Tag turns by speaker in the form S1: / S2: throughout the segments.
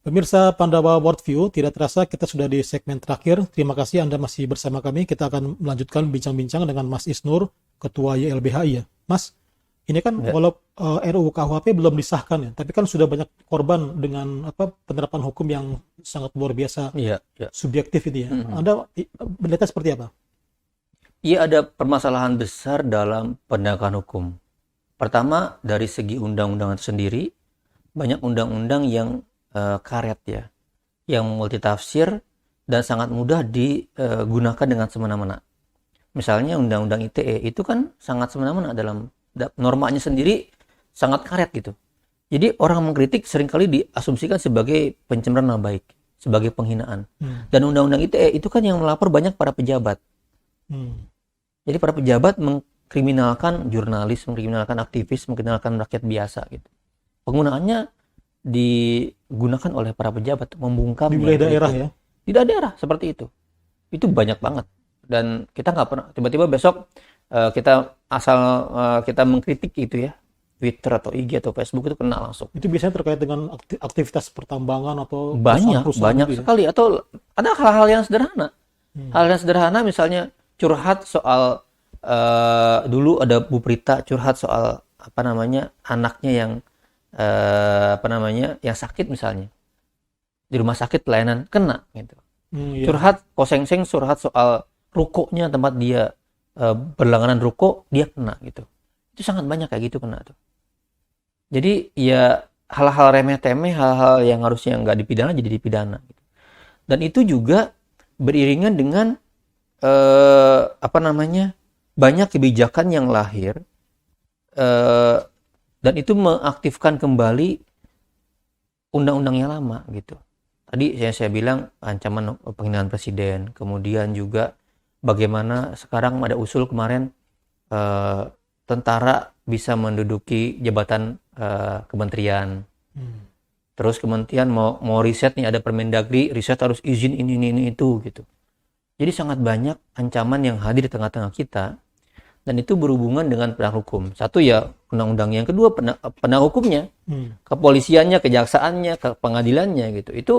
S1: Pemirsa Pandawa Worldview, tidak terasa kita sudah di segmen terakhir. Terima kasih Anda masih bersama kami. Kita akan melanjutkan bincang-bincang dengan Mas Isnur, Ketua YLBHI ya. Mas, ini kan
S2: Ya,
S1: walau RUU KUHP belum disahkan ya, tapi kan sudah banyak korban dengan penerapan hukum yang sangat luar biasa
S2: iya, iya.
S1: subjektif itu ya.
S2: Mhm.
S1: Anda melihatnya seperti apa?
S2: Iya, ada permasalahan besar dalam penegakan hukum. Pertama, dari segi undang-undang itu sendiri, banyak undang-undang yang karet ya, yang multitafsir dan sangat mudah digunakan dengan semena-mena. Misalnya Undang-Undang ITE itu kan sangat semena-mena dalam normanya sendiri, sangat karet gitu. Jadi orang mengkritik seringkali diasumsikan sebagai pencemaran nama baik, sebagai penghinaan.
S1: Hmm.
S2: Dan Undang-Undang ITE itu kan yang melapor banyak para pejabat.
S1: Hmm.
S2: Jadi para pejabat mengkriminalkan jurnalis, mengkriminalkan aktivis, mengkriminalkan rakyat biasa gitu. Penggunaannya digunakan oleh para pejabat
S1: Di
S2: membungkamnya
S1: wilayah daerah
S2: kritik.
S1: ya.
S2: Di daerah seperti itu. Itu banyak banget. Dan kita nggak pernah tiba-tiba besok kita mengkritik itu ya, Twitter atau IG atau Facebook itu kena langsung.
S1: Itu biasanya terkait dengan aktivitas pertambangan atau
S2: Banyak,
S1: perusahaan-perusahaan
S2: banyak
S1: gitu ya.
S2: sekali. Atau ada hal-hal yang sederhana.
S1: Hmm.
S2: Hal yang sederhana misalnya curhat soal dulu ada Bu Prita curhat soal anaknya yang yang sakit misalnya di rumah sakit pelayanan kena gitu.
S1: Iya.
S2: Curhat Kosengseng curhat soal rukonya tempat dia berlangganan ruko dia kena gitu. Itu sangat banyak kayak gitu kena tuh. Jadi ya hal-hal remeh-temeh, hal-hal yang harusnya nggak dipidana jadi dipidana gitu. Dan itu juga beriringan dengan banyak kebijakan yang lahir eh, dan itu mengaktifkan kembali undang-undang yang lama gitu. Tadi saya bilang ancaman penghinaan presiden, kemudian juga bagaimana sekarang ada usul kemarin eh, tentara bisa menduduki jabatan kementerian.
S1: Hmm.
S2: Terus kementerian mau riset nih ada Permendagri, riset harus izin ini itu gitu. Jadi sangat banyak ancaman yang hadir di tengah-tengah kita dan itu berhubungan dengan penegak hukum. Satu ya undang-undang, yang kedua penegak hukumnya,
S1: Hmm.
S2: kepolisiannya, kejaksaannya, ke pengadilannya gitu. Itu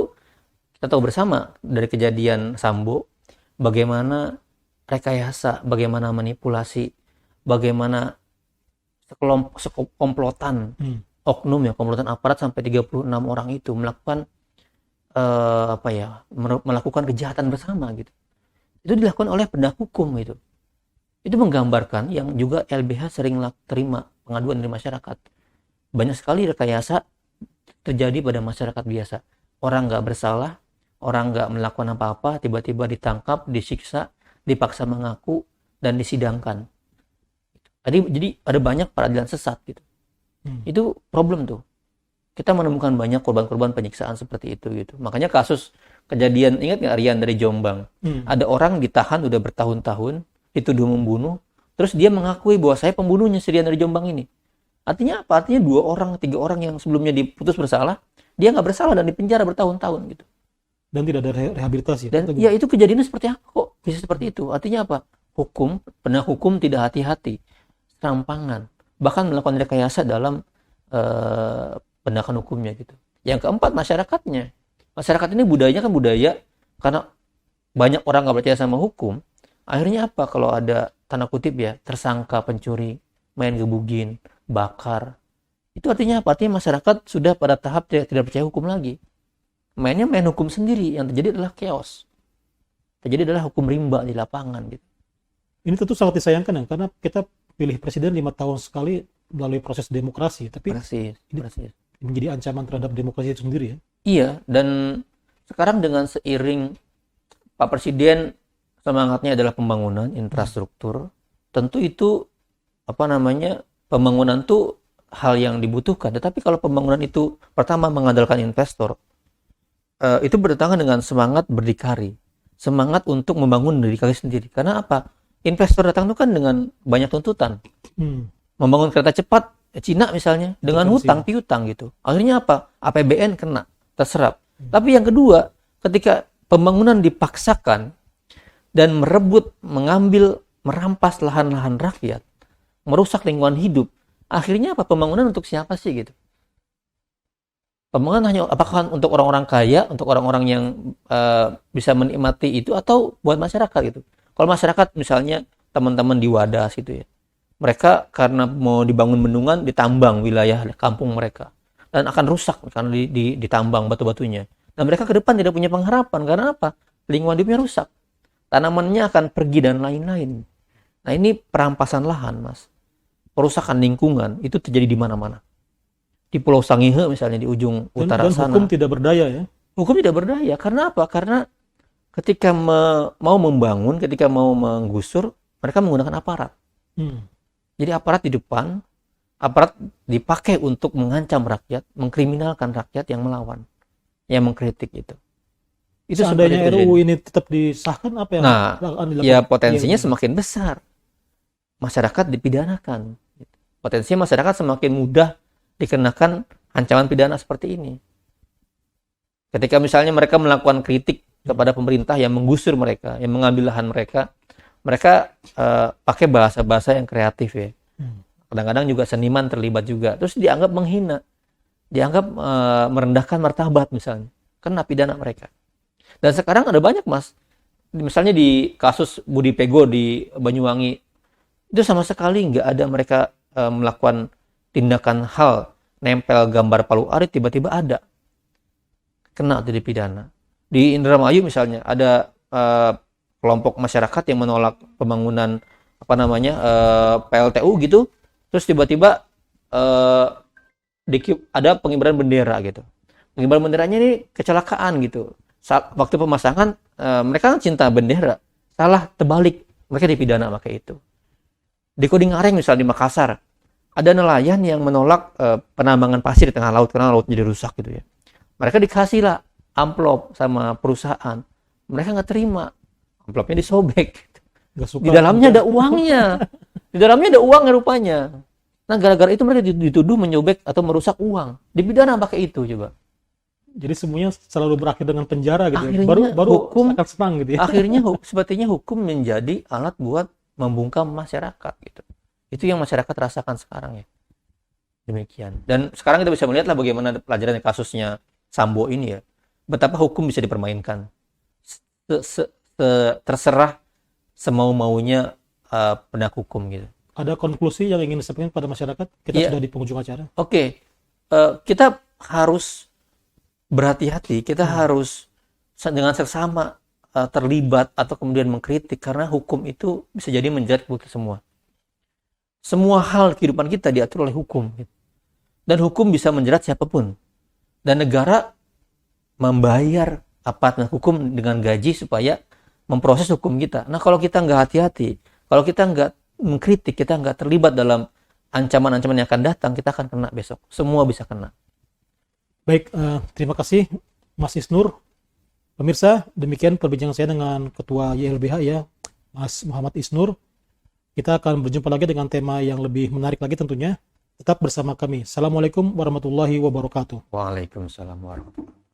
S2: kita tahu bersama dari kejadian Sambo bagaimana rekayasa, bagaimana manipulasi, bagaimana komplotan
S1: Hmm.
S2: oknum ya, komplotan aparat sampai 36 orang itu melakukan melakukan kejahatan bersama gitu. Itu dilakukan oleh penegak hukum itu. Itu menggambarkan yang juga LBH sering terima pengaduan dari masyarakat. Banyak sekali rekayasa terjadi pada masyarakat biasa. Orang nggak bersalah, orang nggak melakukan apa-apa, tiba-tiba ditangkap, disiksa, dipaksa mengaku, dan disidangkan. Jadi ada banyak peradilan sesat gitu.
S1: Hmm.
S2: Itu problem tuh. Kita menemukan banyak korban-korban penyiksaan seperti itu gitu. Makanya kasus kejadian, ingat nggak Rian dari Jombang?
S1: Hmm.
S2: Ada orang ditahan udah bertahun-tahun, dituduh membunuh, terus dia mengakui bahwa saya pembunuhnya si Rian dari Jombang ini. Artinya apa? Artinya 2 orang, 3 orang yang sebelumnya diputus bersalah, dia nggak bersalah dan dipenjara bertahun-tahun gitu.
S1: Dan tidak ada rehabilitasi
S2: Dan
S1: atau
S2: ya
S1: gimana?
S2: itu kejadiannya seperti apa kok bisa seperti itu? Artinya apa? Penegak hukum tidak hati-hati, serampangan, bahkan melakukan rekayasa dalam penegakan hukumnya gitu. Yang keempat, masyarakatnya. Masyarakat ini budayanya kan budaya karena banyak orang nggak percaya sama hukum. Akhirnya apa? Kalau ada tanda kutip ya tersangka pencuri, main gebugin, bakar. Itu artinya apa? Artinya masyarakat sudah pada tahap tidak percaya hukum lagi. Mainnya main hukum sendiri. Yang terjadi adalah chaos. Terjadi adalah hukum rimba di lapangan gitu.
S1: Ini tentu sangat disayangkan ya, karena kita pilih presiden 5 tahun sekali melalui proses demokrasi, tapi
S2: Persis,
S1: ini
S2: persis.
S1: menjadi ancaman terhadap demokrasi itu sendiri ya.
S2: Iya, dan sekarang dengan seiring Pak Presiden semangatnya adalah pembangunan infrastruktur, tentu itu pembangunan itu hal yang dibutuhkan. Tetapi kalau pembangunan itu pertama mengandalkan investor, itu bertentangan dengan semangat berdikari, semangat untuk membangun berdikari sendiri. Karena apa? Investor datang itu kan dengan banyak tuntutan.
S1: Hmm.
S2: Membangun kereta cepat, Cina misalnya, dengan
S1: Potensi.
S2: hutang piutang gitu. Akhirnya apa? APBN kena, terserap. Tapi yang kedua, ketika pembangunan dipaksakan dan mengambil, merampas lahan-lahan rakyat, merusak lingkungan hidup, akhirnya apa? Pembangunan untuk siapa sih gitu? Pembangunan hanya apakah untuk orang-orang kaya, untuk orang-orang yang bisa menikmati itu, atau buat masyarakat gitu. Kalau masyarakat misalnya teman-teman di Wadas gitu ya, mereka karena mau dibangun bendungan, ditambang wilayah kampung mereka dan akan rusak karena ditambang batu-batunya. Dan mereka ke depan tidak punya pengharapan karena apa? Lingkungan hidupnya rusak, tanamannya akan pergi dan lain-lain. Nah, ini perampasan lahan, Mas. Perusakan lingkungan itu terjadi di mana-mana. Di Pulau Sangihe misalnya di ujung utara
S1: Dan
S2: sana.
S1: hukum tidak berdaya ya.
S2: Hukum tidak berdaya. Karena apa? Karena ketika mau membangun, ketika mau menggusur, mereka menggunakan aparat. Jadi aparat di depan, aparat dipakai untuk mengancam rakyat, mengkriminalkan rakyat yang melawan, yang mengkritik itu. Itu
S1: Seandainya
S2: seperti itu
S1: RUU
S2: jadi.
S1: ini tetap disahkan, apa yang
S2: Nah,
S1: akan dilakukan?
S2: ya potensinya
S1: Iya.
S2: semakin besar. Masyarakat dipidanakan. Potensinya masyarakat semakin mudah dikenakan ancaman pidana seperti ini. Ketika misalnya mereka melakukan kritik kepada pemerintah yang menggusur mereka, yang mengambil lahan mereka, mereka pakai bahasa-bahasa yang kreatif ya. Kadang-kadang juga seniman terlibat juga. Terus dianggap menghina, dianggap merendahkan martabat misalnya, kena pidana mereka. Dan sekarang ada banyak, Mas. Misalnya di kasus Budi Pego di Banyuwangi, itu sama sekali nggak ada mereka melakukan tindakan hal nempel gambar Palu Arit, tiba-tiba ada kena jadi pidana. Di Indramayu misalnya ada kelompok masyarakat yang menolak pembangunan PLTU gitu, terus tiba-tiba ada pengibaran bendera gitu. Pengibaran benderanya ini kecelakaan gitu. Saat waktu pemasangan mereka kan cinta bendera, salah terbalik, mereka dipidana pakai itu. Di Kudingareng misalnya di Makassar, ada nelayan yang menolak penambangan pasir di tengah laut karena laut jadi rusak gitu ya. Mereka dikasih lah amplop sama perusahaan, mereka nggak terima, amplopnya disobek. Di dalamnya ada uangnya, di dalamnya ada uangnya rupanya. Nah, gara-gara itu mereka dituduh menyobek atau merusak uang, dipidana pakai itu coba.
S1: Jadi semuanya selalu berakhir dengan penjara gitu.
S2: Akhirnya
S1: Baru
S2: hukum
S1: akan senang gitu ya.
S2: Akhirnya sepertinya hukum menjadi alat buat membungkam masyarakat gitu. Itu yang masyarakat rasakan sekarang ya. Demikian. Dan sekarang kita bisa melihat lah bagaimana pelajaran kasusnya Sambo ini ya. Betapa hukum bisa dipermainkan. Terserah semau-maunya penegak hukum gitu.
S1: Ada konklusi yang ingin disampaikan pada masyarakat? Kita sudah di penghujung acara.
S2: Oke. Kita harus berhati-hati. Kita harus dengan seksama terlibat atau kemudian mengkritik, karena hukum itu bisa jadi menjerat kita semua. Semua hal kehidupan kita diatur oleh hukum. Dan hukum bisa menjerat siapapun. Dan negara membayar aparat hukum dengan gaji supaya memproses hukum kita. Nah, kalau kita nggak hati-hati, kalau kita nggak mengkritik, kita nggak terlibat dalam ancaman-ancaman yang akan datang, kita akan kena besok. Semua bisa kena.
S1: Baik, terima kasih Mas Isnur. Pemirsa, demikian perbincangan saya dengan Ketua YLBH ya, Mas Muhammad Isnur. Kita akan berjumpa lagi dengan tema yang lebih menarik lagi tentunya. Tetap bersama kami. Assalamualaikum warahmatullahi wabarakatuh.
S2: Waalaikumsalam warahmatullahi wabarakatuh.